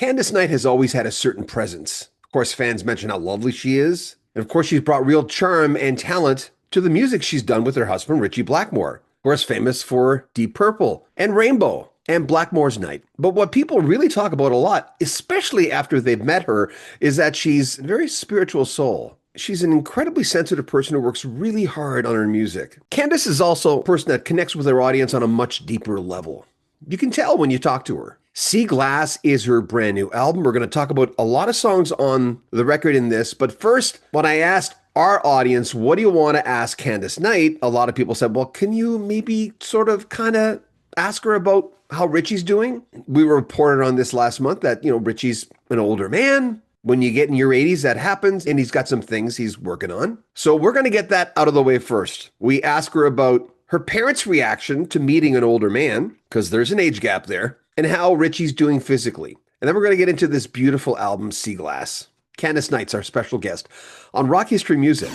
Candace Knight has always had a certain presence. Of course, fans mention how lovely she is. And of course, she's brought real charm and talent to the music she's done with her husband, Ritchie Blackmore. Of course, famous for Deep Purple and Rainbow and Blackmore's Night. But what people really talk about a lot, especially after they've met her, is that she's a very spiritual soul. She's an incredibly sensitive person who works really hard on her music. Candice is also a person that connects with her audience on a much deeper level. You can tell when you talk to her. Sea Glass is her brand new album. We're going to talk about a lot of songs on the record in this. But first, when I asked our audience, what do you want to ask Candace Knight? A lot of people said, well, can you maybe sort of kind of ask her about how Richie's doing? We reported on this last month that, Richie's an older man. When you get in your 80s, that happens, and he's got some things he's working on. So we're going to get that out of the way first. We ask her about her parents' reaction to meeting an older man, because there's an age gap there, and how Richie's doing physically. And then we're going to get into this beautiful album, Sea Glass. Candace Knight's our special guest on Rock History Music.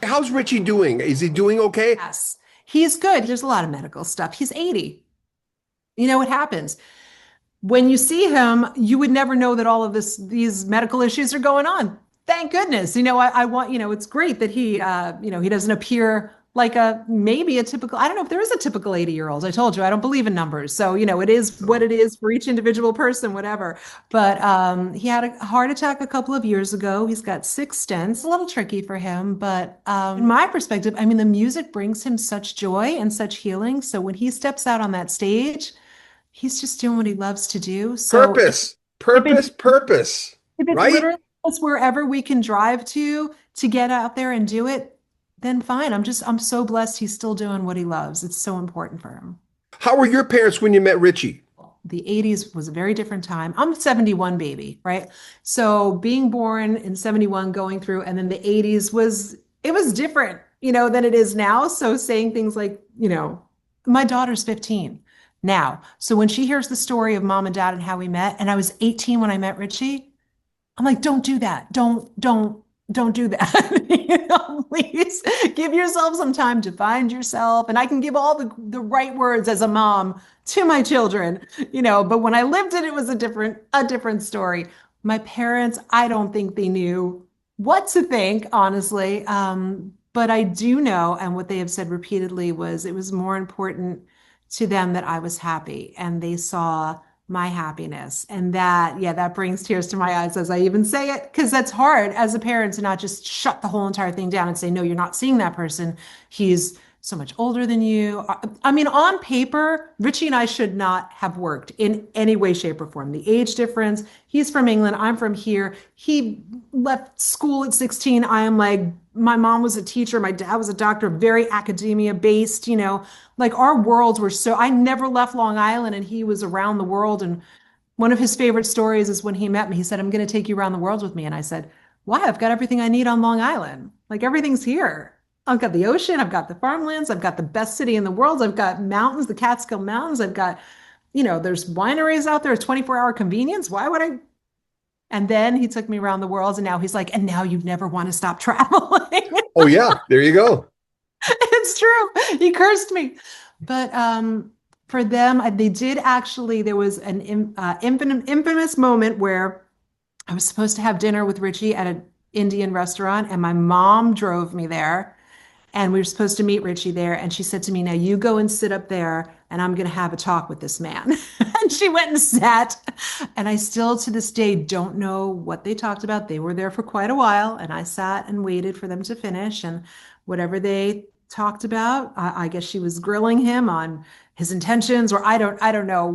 How's Richie doing? Is he doing okay? Yes, he's good. There's a lot of medical stuff. He's 80. You know what happens? When you see him, you would never know that all of these medical issues are going on. Thank goodness. I want, it's great that he doesn't appear like maybe a typical, I don't know if there is a typical 80-year-old. I told you, I don't believe in numbers. So, it is what it is for each individual person, whatever. But he had a heart attack a couple of years ago. He's got 6 stents, a little tricky for him. But in my perspective, I mean, the music brings him such joy and such healing. So when he steps out on that stage, he's just doing what he loves to do. So Purpose, if it's right? literally just wherever we can drive to get out there and do it, then fine. I'm so blessed he's still doing what he loves. It's so important for him. How were your parents when you met Richie? The 80s was a very different time. I'm a 71 baby, right? So being born in 71, going through, and then the 80s it was different, than it is now. So saying things like, my daughter's 15 now. So when she hears the story of mom and dad and how we met, and I was 18 when I met Richie, I'm like, don't do that. Don't do that. Please give yourself some time to find yourself. And I can give all the right words as a mom to my children, but when I lived it, it was a different story. My parents, I don't think they knew what to think, honestly. But I do know, and what they have said repeatedly was it was more important to them that I was happy, and they saw my happiness. And that brings tears to my eyes as I even say it, because that's hard as a parent to not just shut the whole entire thing down and say, no, you're not seeing that person. He's so much older than you. I mean, on paper, Richie and I should not have worked in any way, shape, or form. The age difference, he's from England, I'm from here. He left school at 16. I am like, my mom was a teacher, my dad was a doctor, very academia based, like our worlds were so, I never left Long Island and he was around the world. And one of his favorite stories is when he met me, he said, I'm going to take you around the world with me. And I said, why? I've got everything I need on Long Island. Like everything's here. I've got the ocean, I've got the farmlands, I've got the best city in the world, I've got mountains, the Catskill Mountains, I've got, there's wineries out there, 24-hour convenience. Why would I? And then he took me around the world, and now he's like, and now you never want to stop traveling. Oh, yeah, there you go. It's true. He cursed me. But for them, they did actually, there was an infamous moment where I was supposed to have dinner with Richie at an Indian restaurant, and my mom drove me there. And we were supposed to meet Richie there. And she said to me, now you go and sit up there and I'm going to have a talk with this man. And she went and sat. And I still to this day don't know what they talked about. They were there for quite a while. And I sat and waited for them to finish. And whatever they talked about, I guess she was grilling him on his intentions, or I don't know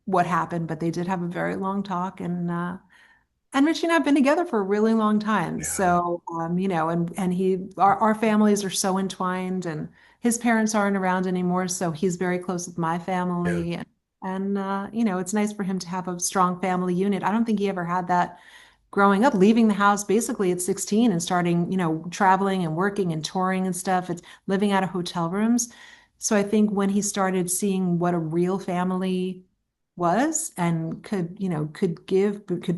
what happened, but they did have a very long talk. And Richie and I have been together for a really long time. Yeah. So, our families are so entwined, and his parents aren't around anymore. So he's very close with my Yeah. family. It's nice for him to have a strong family unit. I don't think he ever had that growing up, leaving the house basically at 16 and starting, traveling and working and touring and stuff. It's living out of hotel rooms. So I think when he started seeing what a real family was and could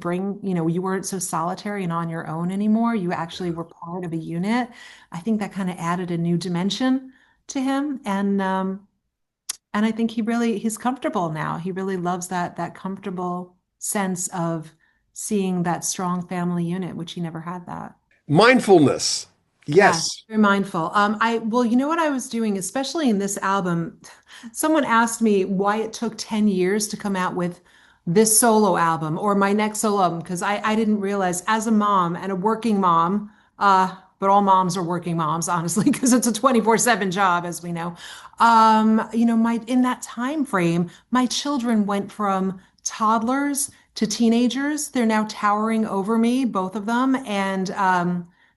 bring, you weren't so solitary and on your own anymore. You actually were part of a unit. I think that kind of added a new dimension to him. And I think he's comfortable now. He really loves that comfortable sense of seeing that strong family unit, which he never had that. Mindfulness. Yeah, Yes. very mindful. Well, you know what I was doing, especially in this album, someone asked me why it took 10 years to come out with this solo album or my next solo album, because I didn't realize as a mom and a working mom, but all moms are working moms, honestly, because it's a 24/7 job, as we know. My in that time frame, my children went from toddlers to teenagers. They're now towering over me, both of them, and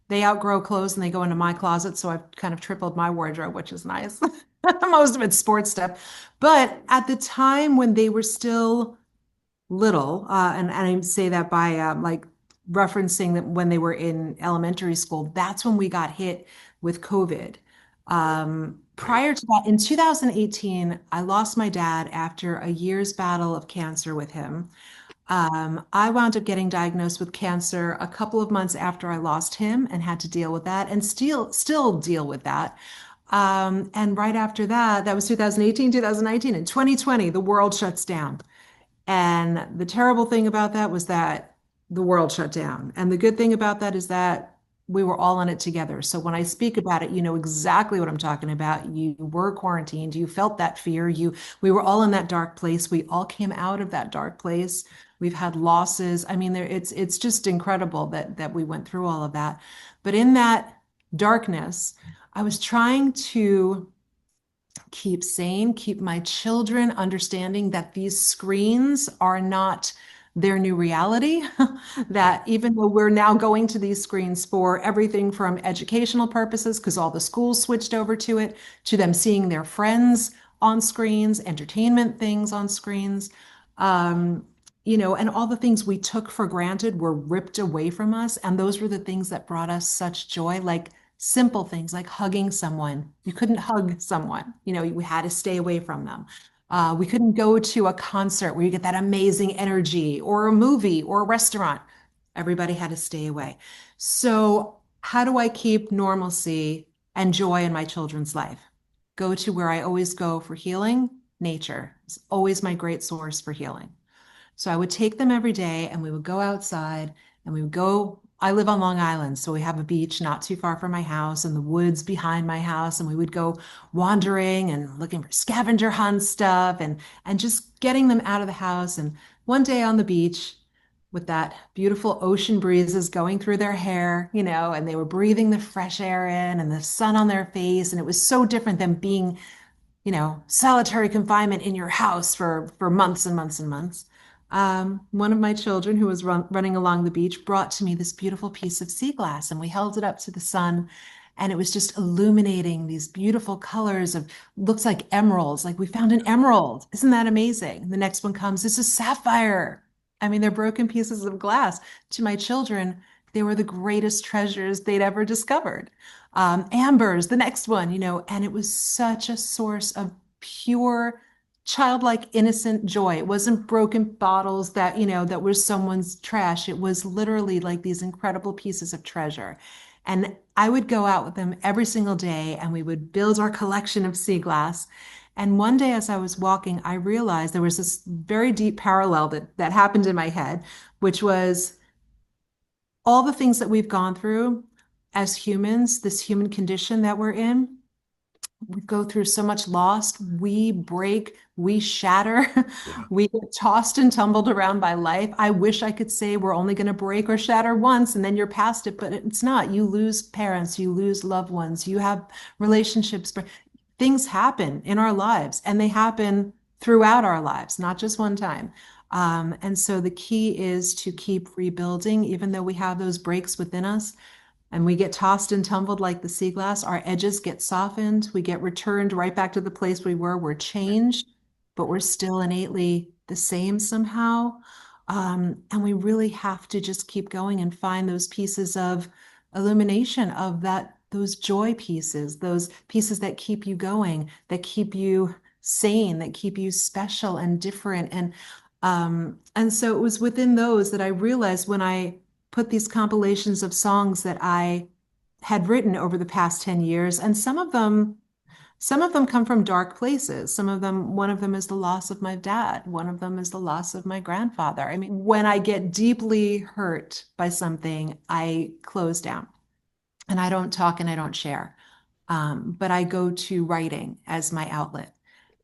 they outgrow clothes and they go into my closet. So I've kind of tripled my wardrobe, which is nice. Most of it's sports stuff. But at the time when they were still little, and I say that by like referencing that when they were in elementary school, that's when we got hit with COVID. Right. Prior to that, in 2018, I lost my dad after a year's battle of cancer with him. I wound up getting diagnosed with cancer a couple of months after I lost him and had to deal with that and still deal with that. And right after that, that was 2018, 2019. In 2020, the world shuts down. And the terrible thing about that was that the world shut down. And the good thing about that is that we were all in it together. So when I speak about it, you know exactly what I'm talking about. You were quarantined, you felt that fear, we were all in that dark place. We all came out of that dark place. We've had losses. I mean, it's just incredible that we went through all of that. But in that darkness, I was trying to keep sane, keep my children understanding that these screens are not their new reality. Right. That even though we're now going to these screens for everything from educational purposes, because all the schools switched over to it, to them seeing their friends on screens, entertainment things on screens. Um, and all the things we took for granted were ripped away from us. And those were the things that brought us such joy, like simple things like hugging someone. You couldn't hug someone, we had to stay away from them. We couldn't go to a concert where you get that amazing energy or a movie or a restaurant. Everybody had to stay away. So, how do I keep normalcy and joy in my children's life? Go to where I always go for healing. Nature is always my great source for healing. So I would take them every day and we would go outside and we would go. I live on Long Island, so we have a beach not too far from my house and the woods behind my house. And we would go wandering and looking for scavenger hunt stuff and just getting them out of the house. And one day on the beach, with that beautiful ocean breezes going through their hair, and they were breathing the fresh air in and the sun on their face. And it was so different than being solitary confinement in your house for months and months and months. One of my children who was running along the beach brought to me this beautiful piece of sea glass, and we held it up to the sun, and it was just illuminating these beautiful colors of looks like emeralds. Like we found an emerald. Isn't that amazing? The next one comes, this is sapphire. I mean, they're broken pieces of glass. To my children, they were the greatest treasures they'd ever discovered. Ambers, the next one, and it was such a source of pure, childlike, innocent joy. It wasn't broken bottles that was someone's trash. It was literally like these incredible pieces of treasure. And I would go out with them every single day and we would build our collection of sea glass. And one day as I was walking, I realized there was this very deep parallel that happened in my head, which was all the things that we've gone through as humans, this human condition that we're in, we go through so much loss. We break, we shatter, Yeah. we get tossed and tumbled around by life. I wish I could say we're only going to break or shatter once and then you're past it, but it's not. You lose parents, you lose loved ones, you have relationships. Things happen in our lives and they happen throughout our lives, not just one time. And so the key is to keep rebuilding, even though we have those breaks within us and we get tossed and tumbled like the sea glass, our edges get softened, we get returned right back to the place we were. We're changed, but we're still innately the same somehow. And we really have to just keep going and find those pieces of illumination of those joy pieces, those pieces that keep you going, that keep you sane, that keep you special and different. And so it was within those that I realized when I put these compilations of songs that I had written over the past 10 years, and some of them Some of them come from dark places. Some of them, one of them is the loss of my dad. One of them is the loss of my grandfather. I mean, when I get deeply hurt by something, I close down and I don't talk and I don't share. But I go to writing as my outlet.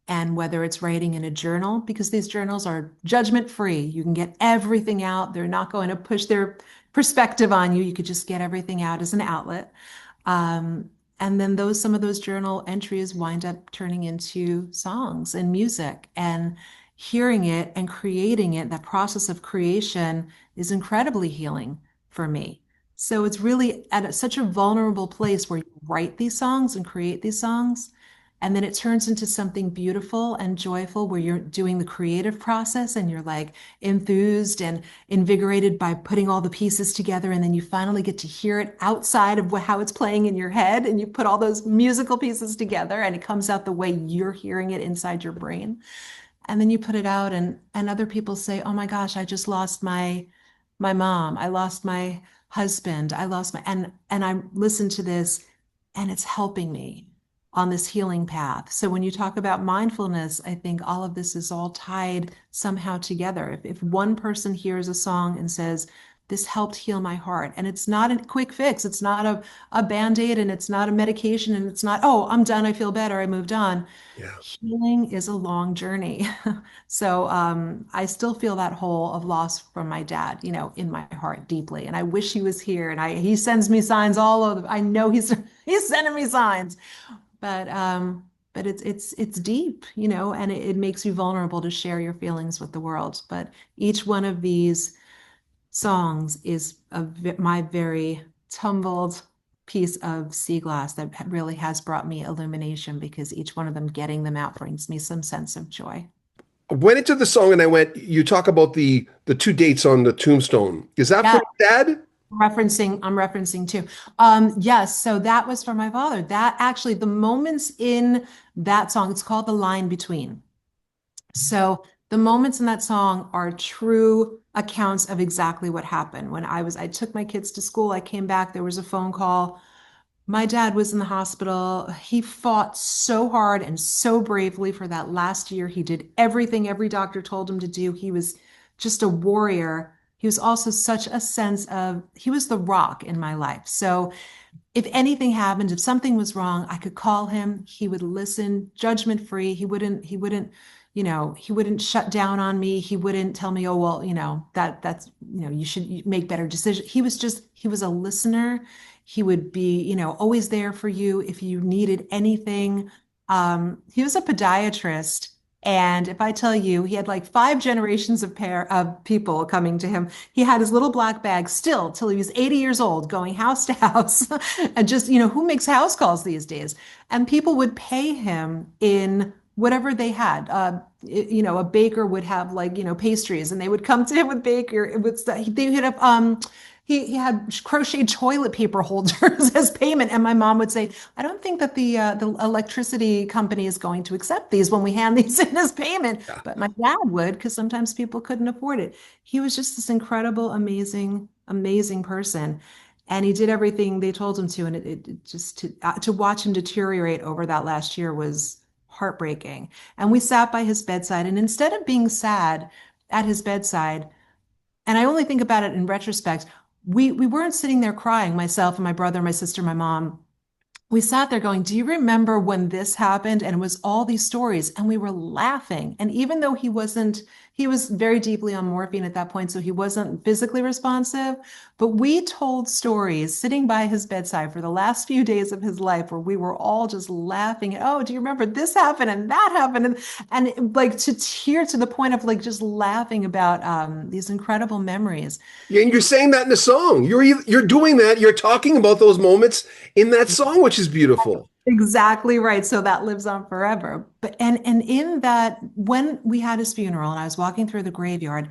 And whether it's writing in a journal, because these journals are judgment free, you can get everything out. They're not going to push their perspective on you. You could just get everything out as an outlet. Um, and then some of those journal entries wind up turning into songs and music, and hearing it and creating it. That process of creation is incredibly healing for me. So it's really at such a vulnerable place where you write these songs and create these songs. And then it turns into something beautiful and joyful where you're doing the creative process and you're like enthused and invigorated by putting all the pieces together. And then you finally get to hear it outside of how it's playing in your head. And you put all those musical pieces together and it comes out the way you're hearing it inside your brain. And then you put it out and other people say, "Oh my gosh, I just lost my mom. I lost my husband. I lost my," and I listen to this and it's helping me on this healing path. So when you talk about mindfulness, I think all of this is all tied somehow together. If one person hears a song and says, "This helped heal my heart," and it's not a quick fix, it's not a band-aid, and it's not a medication, and it's not, "Oh, I'm done, I feel better, I moved on." Yeah. Healing is a long journey. So I still feel that hole of loss from my dad, in my heart deeply. And I wish he was here. And he sends me signs all over. I know he's sending me signs. But it's deep, and it makes you vulnerable to share your feelings with the world. But each one of these songs is my very tumbled piece of sea glass that really has brought me illumination, because each one of them, getting them out, brings me some sense of joy. I went into the song and I went, you talk about the two dates on the tombstone. Is that Yeah, for your dad? I'm referencing too. Yes, so that was for my father. That actually, the moments in that song, it's called The Line Between. So the moments in that song are true accounts of exactly what happened. I took my kids to school, I came back, there was a phone call. My dad was in the hospital. He fought so hard and so bravely for that last year. He did everything every doctor told him to do. He was just a warrior. He was also such a sense of, he was the rock in my life. So if anything happened, if something was wrong, I could call him. He would listen, judgment free. He wouldn't shut down on me. He wouldn't tell me, "Oh, well, that's, you should make better decisions." He was a listener. He would be, always there for you if you needed anything. He was a podiatrist. And if I tell you, he had like 5 generations of people coming to him. He had his little black bag still till he was 80 years old, going house to house, and just, who makes house calls these days? And people would pay him in whatever they had. A baker would have, like, pastries, and they would come to him with baker. They had he had crocheted toilet paper holders as payment. And my mom would say, "I don't think that the electricity company is going to accept these when we hand these in as payment." Yeah. But my dad would, because sometimes people couldn't afford it. He was just this incredible, amazing, amazing person. And he did everything they told him to. And it just to watch him deteriorate over that last year was heartbreaking. And we sat by his bedside. And instead of being sad at his bedside, and I only think about it in retrospect, we weren't sitting there crying, myself and my brother, my sister, my mom. We sat there going, "Do you remember when this happened?" And it was all these stories, and we were laughing. And even though he was very deeply on morphine at that point, so he wasn't physically responsive, but we told stories sitting by his bedside for the last few days of his life where we were all just laughing. "Oh, do you remember this happened and that happened?" Like, to tear, to the point of like just laughing about these incredible memories. Yeah, and you're saying that in the song. You're doing that. You're talking about those moments in that song, which is beautiful. Exactly right. So that lives on forever. But and in that, when we had his funeral and I was walking through the graveyard,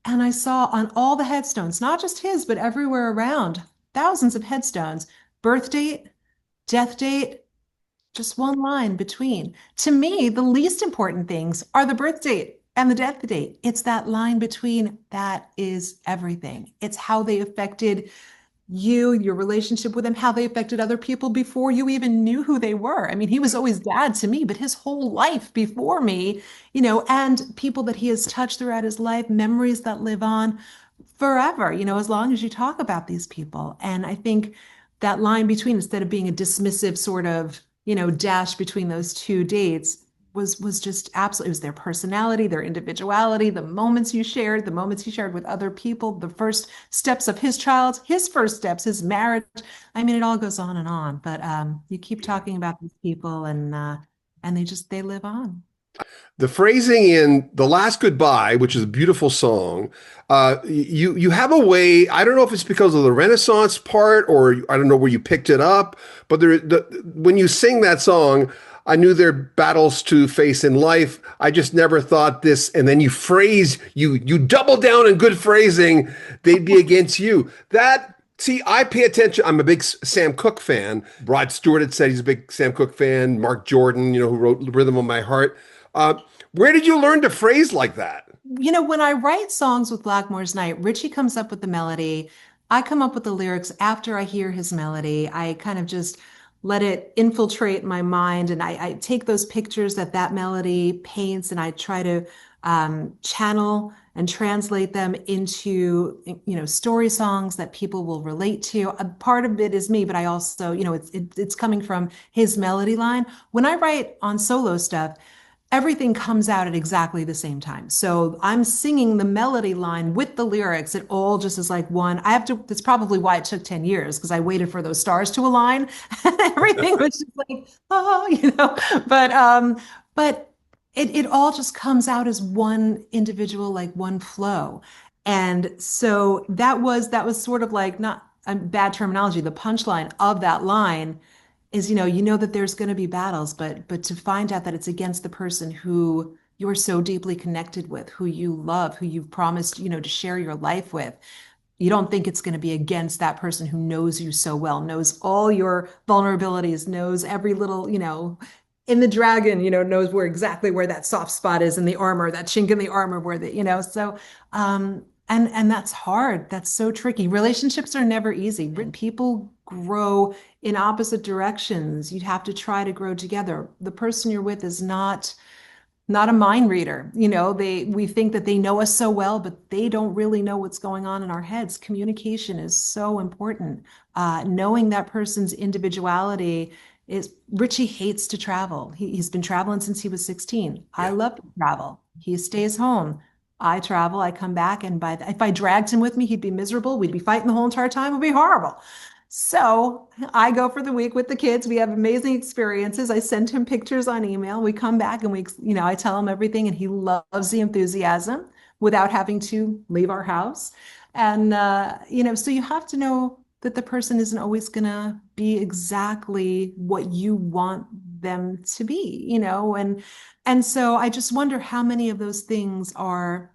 and I saw on all the headstones, not just his, but everywhere around, thousands of headstones, birth date, death date, just one line between. To me, the least important things are the birth date and the death date. It's that line between that is everything. It's how they affected your relationship with him, how they affected other people before you even knew who they were. I mean, he was always dad to me, but his whole life before me, and people that he has touched throughout his life, memories that live on forever, as long as you talk about these people. And I think that line between, instead of being a dismissive sort of, dash between those two dates, was just absolutely, it was their personality, their individuality, the moments you shared, the moments he shared with other people, the first steps of his child, his first steps, his marriage. I mean, it all goes on and on. But you keep talking about these people, and they live on. The phrasing in "The Last Goodbye," which is a beautiful song, you have a way. I don't know if it's because of the Renaissance part, or I don't know where you picked it up, but when you sing that song, I knew there are battles to face in life. I just never thought this. And then you double down in good phrasing. They'd be against you. That. See, I pay attention. I'm a big Sam Cooke fan. Rod Stewart had said he's a big Sam Cooke fan. Mark Jordan, who wrote "Rhythm of My Heart." Uh, where did you learn to phrase like that? When I write songs with Blackmore's Night, Richie comes up with the melody. I come up with the lyrics after I hear his melody. I kind of just let it infiltrate my mind, and I take those pictures that melody paints, and I try to channel and translate them into, story songs that people will relate to. A part of it is me, but I also, it's coming from his melody line. When I write on solo stuff, everything comes out at exactly the same time. So I'm singing the melody line with the lyrics. It all just is like one. That's probably why it took 10 years, because I waited for those stars to align. Everything was just like, oh, but it all just comes out as one individual, like one flow. And so that was sort of like, not a bad terminology, the punchline of that line is, that there's going to be battles, but to find out that it's against the person who you're so deeply connected with, who you love, who you've promised, to share your life with. You don't think it's going to be against that person who knows you so well, knows all your vulnerabilities, knows every little, in the dragon, knows exactly where that soft spot is in the armor, that chink in the armor where so and that's hard. That's so tricky. Relationships are never easy. People grow in opposite directions. You'd have to try to grow together. The person you're with is not a mind reader. We think that they know us so well, but they don't really know what's going on in our heads. Communication is so important. Knowing that person's individuality is. Richie hates to travel. He's been traveling since he was 16. I Yeah. love to travel. He stays home. I travel, I come back, and if I dragged him with me, he'd be miserable. We'd be fighting the whole entire time. It would be horrible. So I go for the week with the kids. We have amazing experiences. I send him pictures on email. We come back and I tell him everything, and he loves the enthusiasm without having to leave our house. And, so you have to know that the person isn't always going to be exactly what you want them to be, and so I just wonder how many of those things are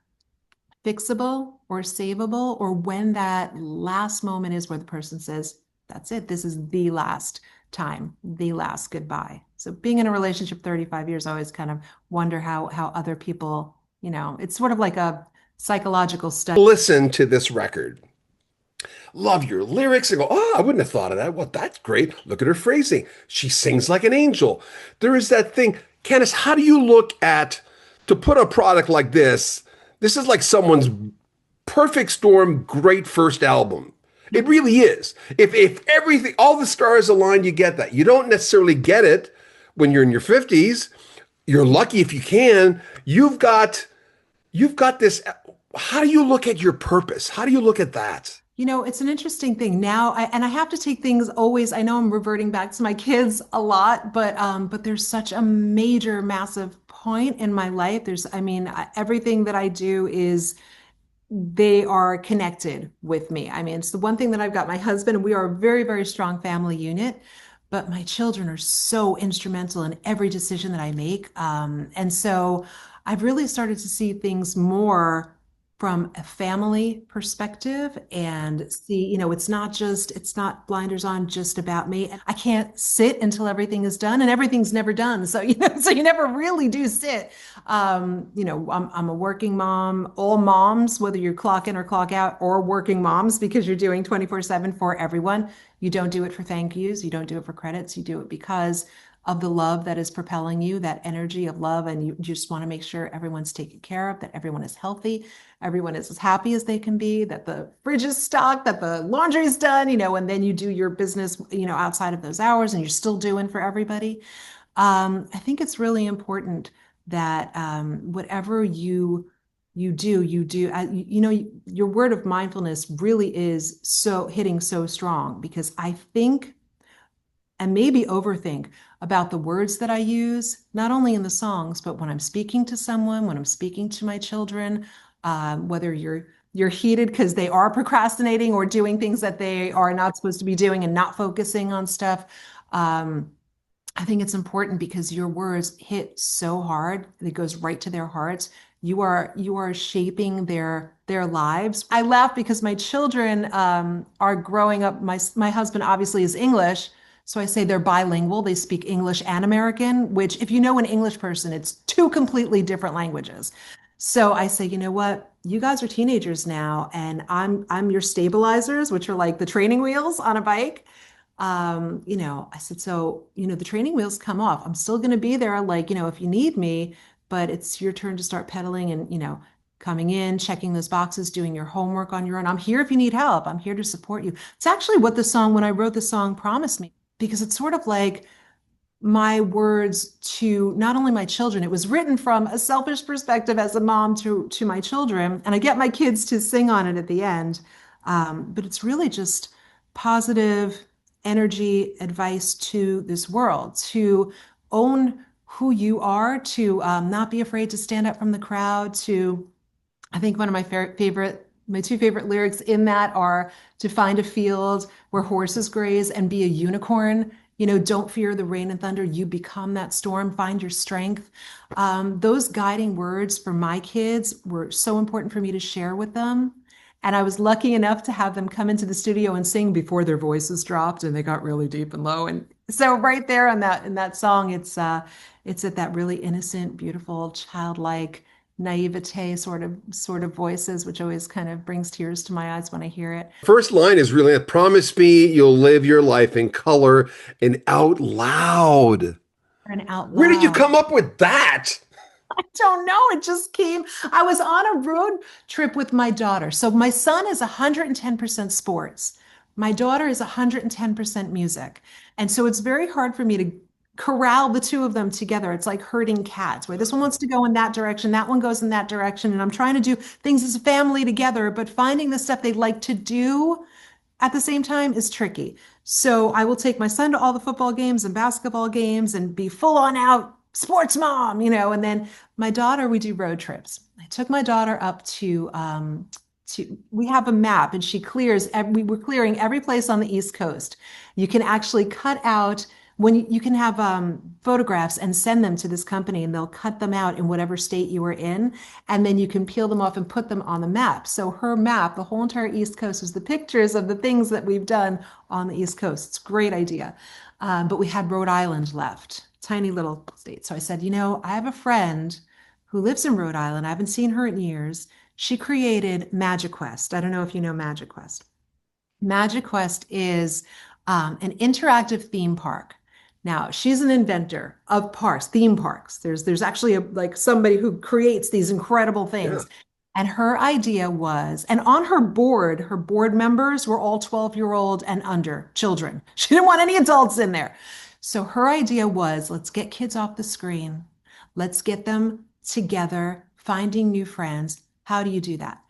fixable or savable, or when that last moment is where the person says, that's it. This is the last time, the last goodbye. So being in a relationship 35 years, I always kind of wonder how other people, it's sort of like a psychological study. Listen to this record. Love your lyrics and go, oh, I wouldn't have thought of that. Well, that's great. Look at her phrasing. She sings like an angel. There is that thing. Candice, how do you look at to put a product like this? This is like someone's perfect storm, great first album. It really is. If everything, all the stars align, you get that. You don't necessarily get it when you're in your 50s. You're lucky if you can. You've got this. How do you look at your purpose? How do you look at that? It's an interesting thing now, and I have to take things always. I know I'm reverting back to my kids a lot, but there's such a major, massive point in my life. Everything that I do is they are connected with me. I mean, it's the one thing that I've got my husband, and we are a very, very strong family unit, but my children are so instrumental in every decision that I make. And so I've really started to see things more from a family perspective and see, it's not blinders on just about me. I can't sit until everything is done, and everything's never done. So, so you never really do sit. I'm a working mom. All moms, whether you clock in or clock out, or working moms, because you're doing 24/7 for everyone. You don't do it for thank yous. You don't do it for credits. You do it because of the love that is propelling you, that energy of love. And you just want to make sure everyone's taken care of, that everyone is healthy, everyone is as happy as they can be, that the fridge is stocked, that the laundry is done, and then you do your business, outside of those hours and you're still doing for everybody. I think it's really important that whatever you do, your word of mindfulness really is so hitting so strong, because I think and maybe overthink about the words that I use, not only in the songs, but when I'm speaking to someone, when I'm speaking to my children, whether you're heated because they are procrastinating or doing things that they are not supposed to be doing and not focusing on stuff. Um, I think it's important because your words hit so hard, it goes right to their hearts. You are shaping their lives. I laugh because my children are growing up. My husband obviously is English, so I say they're bilingual. They speak English and American, which, if you know an English person, it's two completely different languages. So I say, you know what? You guys are teenagers now, and I'm your stabilizers, which are like the training wheels on a bike. I said, so, the training wheels come off. I'm still going to be there, like, if you need me, but it's your turn to start pedaling and, coming in, checking those boxes, doing your homework on your own. I'm here if you need help. I'm here to support you. It's actually what when I wrote the song, promised me, because it's sort of like my words to not only my children. It was written from a selfish perspective as a mom to my children, and I get my kids to sing on it at the end. But it's really just positive energy advice to this world, to own who you are, to not be afraid to stand up from the crowd, to I think one of my two favorite lyrics in that are to find a field where horses graze and be a unicorn. Don't fear the rain and thunder. You become that storm. Find your strength. Those guiding words for my kids were so important for me to share with them. And I was lucky enough to have them come into the studio and sing before their voices dropped and they got really deep and low. And so right there on that in that song, it's at that really innocent, beautiful, childlike naivete sort of voices, which always kind of brings tears to my eyes when I hear it. First line is really, promise me you'll live your life in color and out loud. And out Where did you loud. come up with that? I don't know. It just came. I was on a road trip with my daughter. So my son is 110% sports. My daughter is 110% music. And so it's very hard for me to corral the two of them together. It's like herding cats, where this one wants to go in that direction, that one goes in that direction. And I'm trying to do things as a family together, but finding the stuff they like to do at the same time is tricky. So I will take my son to all the football games and basketball games and be full on out sports mom, and then my daughter, we do road trips. I took my daughter up we have a map and we were clearing every place on the East Coast. You can actually cut out you can have photographs and send them to this company and they'll cut them out in whatever state you were in. And then you can peel them off and put them on the map. So her map, the whole entire East Coast, was the pictures of the things that we've done on the East Coast. It's a great idea. But we had Rhode Island left, tiny little state. So I said, I have a friend who lives in Rhode Island. I haven't seen her in years. She created Magic Quest. I don't know if you know Magic Quest. Magic Quest is an interactive theme park. Now, she's an inventor of theme parks. There's actually like somebody who creates these incredible Yeah. things. And her idea was, and on her board members were all 12-year-old and under children. She didn't want any adults in there. So her idea was, let's get kids off the screen. Let's get them together, finding new friends. How do you do that?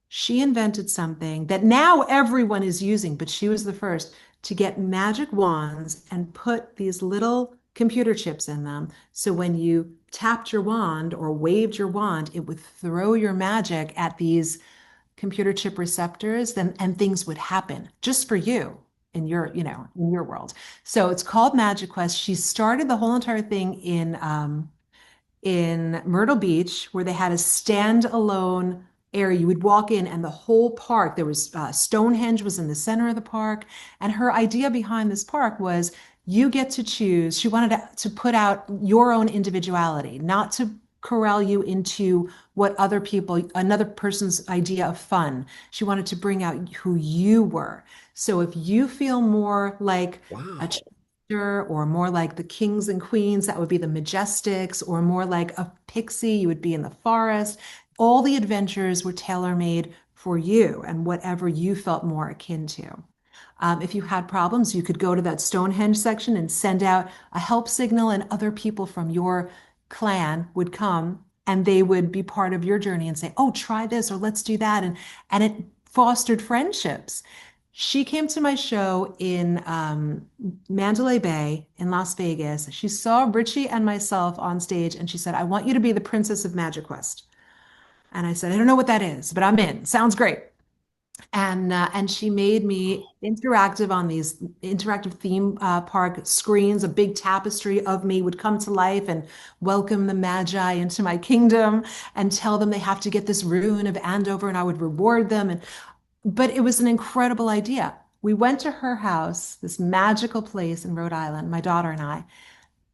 She invented something that now everyone is using, but she was the first to get magic wands and put these little computer chips in them. So when you tapped your wand or waved your wand, it would throw your magic at these computer chip receptors, and things would happen just for you in your world. So it's called Magic Quest. She started the whole entire thing in Myrtle Beach, where they had a standalone area. You would walk in, and the whole park, there was Stonehenge was in the center of the park. And her idea behind this park was you get to choose. She wanted to put out your own individuality, not to corral you into what other people, another person's idea of fun. She wanted to bring out who you were. So if you feel more like a Wow. trickster, or more like the kings and queens, that would be the Majestics, or more like a pixie, you would be in the forest. All the adventures were tailor-made for you and whatever you felt more akin to. If you had problems, you could go to that Stonehenge section and send out a help signal, and other people from your clan would come and they would be part of your journey and say, "Oh, try this," or "Let's do that." And it fostered friendships. She came to my show in Mandalay Bay in Las Vegas. She saw Richie and myself on stage and she said, "I want you to be the Princess of Magic Quest." And I said, "I don't know what that is, but I'm in. Sounds great." And she made me interactive on these interactive theme park screens. A big tapestry of me would come to life and welcome the Magi into my kingdom and tell them they have to get this rune of Andover, and I would reward them. And but it was an incredible idea. We went to her house, this magical place in Rhode Island, my daughter and I,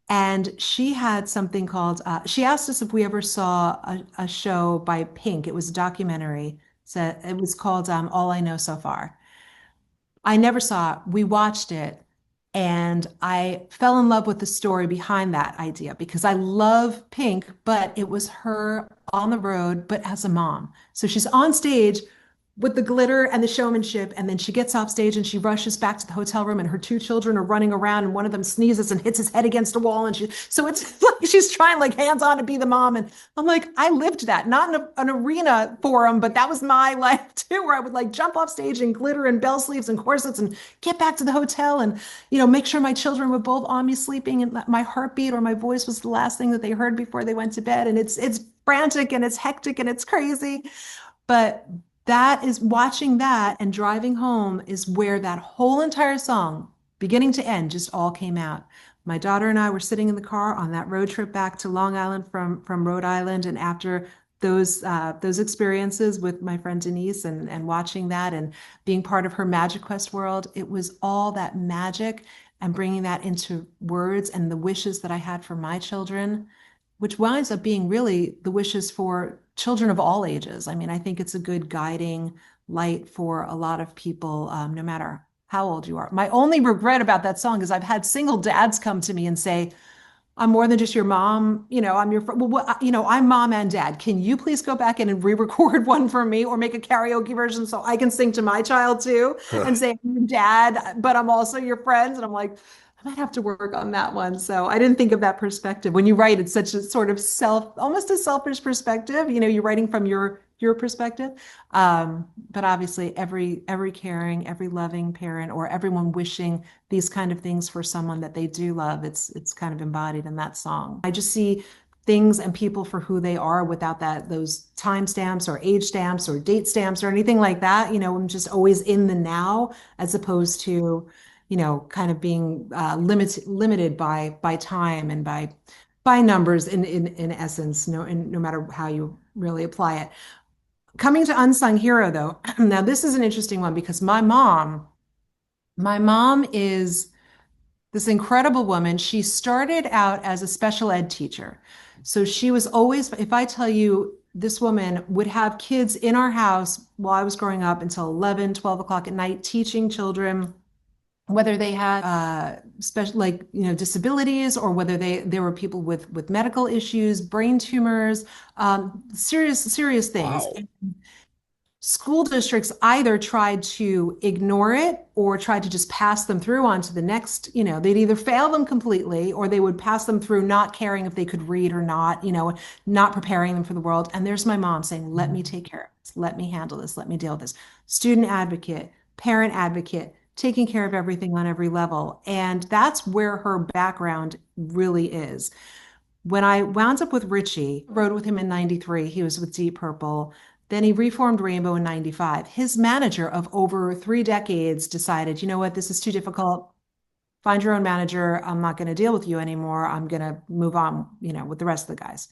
and she had something called, she asked us if we ever saw a show by Pink. It was a documentary. So it was called All I Know So Far. I never saw it. We watched it, and I fell in love with the story behind that idea because I love Pink, but it was her on the road, but as a mom. So she's on stage with the glitter and the showmanship, and then she gets off stage and she rushes back to the hotel room, and her two children are running around, and one of them sneezes and hits his head against a wall, and so it's like she's trying like hands on to be the mom. And I'm like, I lived that, not in an arena forum, but that was my life too, where I would like jump off stage in glitter and bell sleeves and corsets and get back to the hotel and, make sure my children were both on me sleeping, and my heartbeat or my voice was the last thing that they heard before they went to bed. And it's frantic and it's hectic and it's crazy. But that is watching that and driving home is where that whole entire song, beginning to end, just all came out. My daughter and I were sitting in the car on that road trip back to Long Island from Rhode Island, and after those experiences with my friend Denise and watching that and being part of her Magic Quest world, it was all that magic and bringing that into words and the wishes that I had for my children, which winds up being really the wishes for children of all ages. I mean, I think it's a good guiding light for a lot of people, no matter how old you are. My only regret about that song is I've had single dads come to me and say, "I'm more than just your mom. I'm your, well, I'm mom and dad. Can you please go back in and re-record one for me or make a karaoke version so I can sing to my child too and say, I'm your dad, but I'm also your friends." And I'm like, I might have to work on that one. So I didn't think of that perspective. When you write, it's such a sort of almost a selfish perspective. You're writing from your perspective. But obviously every caring, every loving parent, or everyone wishing these kind of things for someone that they do love, it's kind of embodied in that song. I just see things and people for who they are without those time stamps or age stamps or date stamps or anything like that. I'm just always in the now, as opposed to, kind of being limited by time and by numbers in essence, no matter how you really apply it. Coming to Unsung Hero, though, now this is an interesting one because my mom is this incredible woman. She started out as a special ed teacher. So she was always, if I tell you, this woman would have kids in our house while I was growing up until 11, 12 o'clock at night, teaching children, whether they had special, like, disabilities, or whether there were people with medical issues, brain tumors, serious things. Wow. School districts either tried to ignore it or tried to just pass them through on to the next, they'd either fail them completely or they would pass them through not caring if they could read or not, not preparing them for the world. And there's my mom saying, "Let me take care of this. Let me handle this. Let me deal with this." Student advocate, parent advocate, taking care of everything on every level. And that's where her background really is. When I wound up with Richie, rode with him in 93, he was with Deep Purple. Then he reformed Rainbow in 95. His manager of over 3 decades decided, you know what, this is too difficult. Find your own manager. I'm not going to deal with you anymore. I'm going to move on, with the rest of the guys.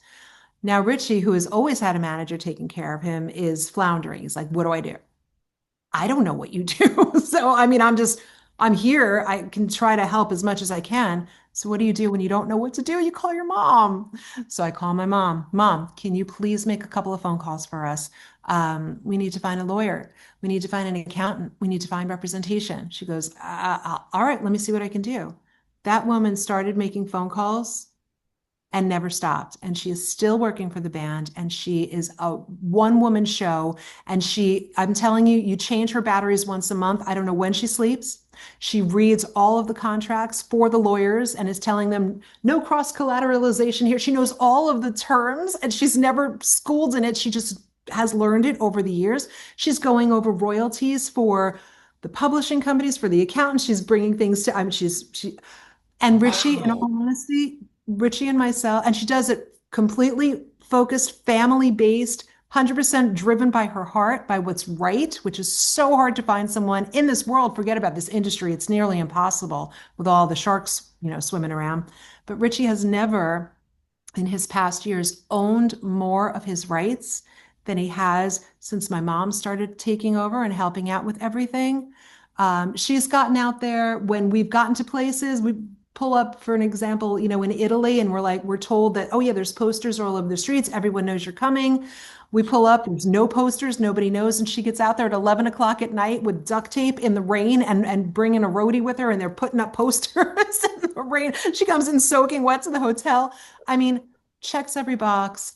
Now, Richie, who has always had a manager taking care of him, is floundering. He's like, what do I do? I don't know what you do. So, I mean, I'm here. I can try to help as much as I can. So, what do you do when you don't know what to do? You call your mom. So, I call my mom. Mom, can you please make a couple of phone calls for us? We need to find a lawyer. We need to find an accountant. We need to find representation. She goes, all right, let me see what I can do. That woman started making phone calls and never stopped. And she is still working for the band. And she is a one woman show. And I'm telling you, you change her batteries once a month. I don't know when she sleeps. She reads all of the contracts for the lawyers and is telling them no cross collateralization here. She knows all of the terms and she's never schooled in it. She just has learned it over the years. She's going over royalties for the publishing companies, for the accountants. She's bringing things to, I mean, and Richie, in Wow. all honesty, Richie and myself, and she does it completely focused, family based, 100% driven by her heart, by what's right, which is so hard to find someone in this world. Forget about this industry. It's nearly impossible with all the sharks, swimming around. But Richie has never, in his past years, owned more of his rights than he has since my mom started taking over and helping out with everything. She's gotten out there when we've gotten to places. We pull up, for an example, in Italy, and we're told that, oh yeah, there's posters all over the streets. Everyone knows you're coming. We pull up, there's no posters, nobody knows. And she gets out there at 11 o'clock at night with duct tape in the rain and bringing a roadie with her, and they're putting up posters in the rain. She comes in soaking wet to the hotel. I mean, checks every box,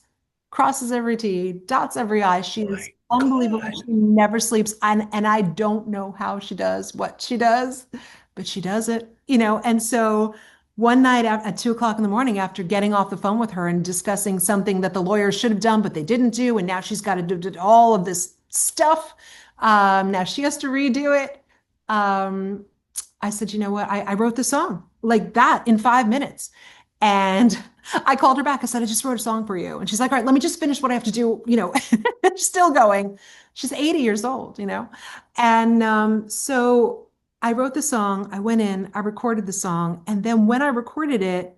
crosses every T, dots every I. She is My unbelievable. God. She never sleeps. And I don't know how she does what she does, but she does it. And so one night at 2 o'clock in the morning, after getting off the phone with her and discussing something that the lawyers should have done, but they didn't do, and now she's got to do all of this stuff. Now she has to redo it. Um, I said, you know what? I wrote the song like that in 5 minutes. And I called her back. I said, I just wrote a song for you. And she's like, all right, let me just finish what I have to do. Still going. She's 80 years old. And so I wrote the song. I went in, I recorded the song. And then when I recorded it,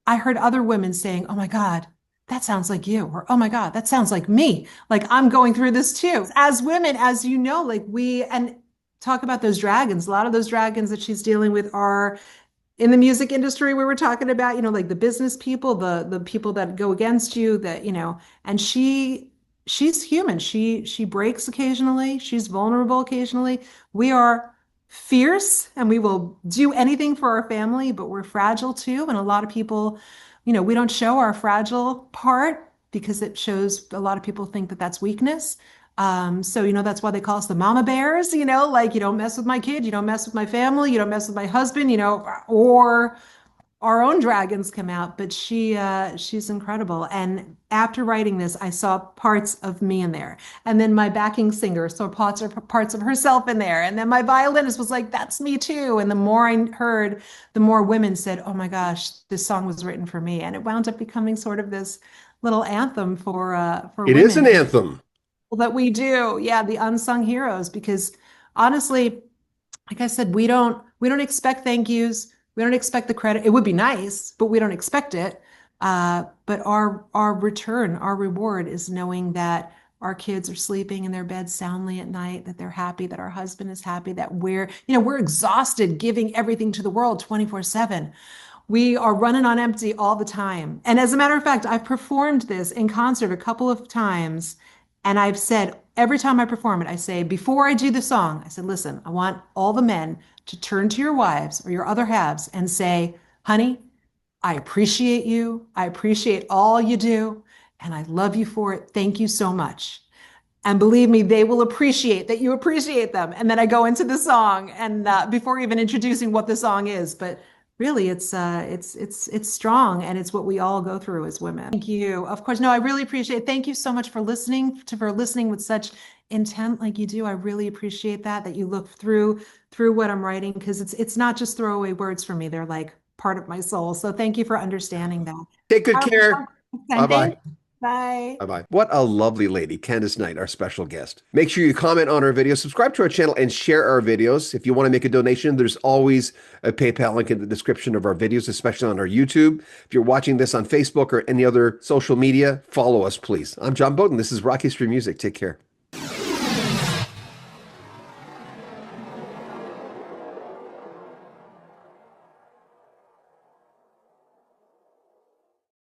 I heard other women saying, oh my God, that sounds like you. Or, oh my God, that sounds like me. Like I'm going through this too. As women, as you know, like and talk about those dragons. A lot of those dragons that she's dealing with are in the music industry we were talking about, like the business people, the people that go against you, and she's human. She breaks occasionally, she's vulnerable occasionally. We are fierce and we will do anything for our family, but we're fragile too. And a lot of people, we don't show our fragile part because it shows a lot of people think that that's weakness. So, that's why they call us the mama bears, like you don't mess with my kid, you don't mess with my family, you don't mess with my husband, or our own dragons come out. But she's incredible. And after writing this, I saw parts of me in there. And then my backing singer saw parts of herself in there. And then my violinist was like, that's me too. And the more I heard, the more women said, oh my gosh, this song was written for me. And it wound up becoming sort of this little anthem for It is an women anthem. that we do. Yeah, the unsung heroes. Because honestly, like I said, we don't expect thank yous. We don't expect the credit. It would be nice, but we don't expect it. But our return, our reward is knowing that our kids are sleeping in their beds soundly at night, that they're happy, that our husband is happy, that we're exhausted giving everything to the world 24/7. We are running on empty all the time. And as a matter of fact, I've performed this in concert a couple of times. And I've said, every time I perform it, I say, before I do the song, I said, listen, I want all the men to turn to your wives or your other halves and say, honey, I appreciate you. I appreciate all you do. And I love you for it. Thank you so much. And believe me, they will appreciate that you appreciate them. And then I go into the song, and before even introducing what the song is, but really, it's strong, and it's what we all go through as women. Thank you. Of course, no, I really appreciate it. Thank you so much for listening with such intent like you do. I really appreciate that you look through what I'm writing, because it's not just throwaway words for me. They're like part of my soul. So thank you for understanding that. Take good All care. right, Bye Thank bye. Bye. Bye-bye. What a lovely lady, Candice Knight, our special guest. Make sure you comment on our videos, subscribe to our channel, and share our videos. If you want to make a donation, there's always a PayPal link in the description of our videos, especially on our YouTube. If you're watching this on Facebook or any other social media, follow us, please. I'm John Bowden. This is Rock History Music. Take care.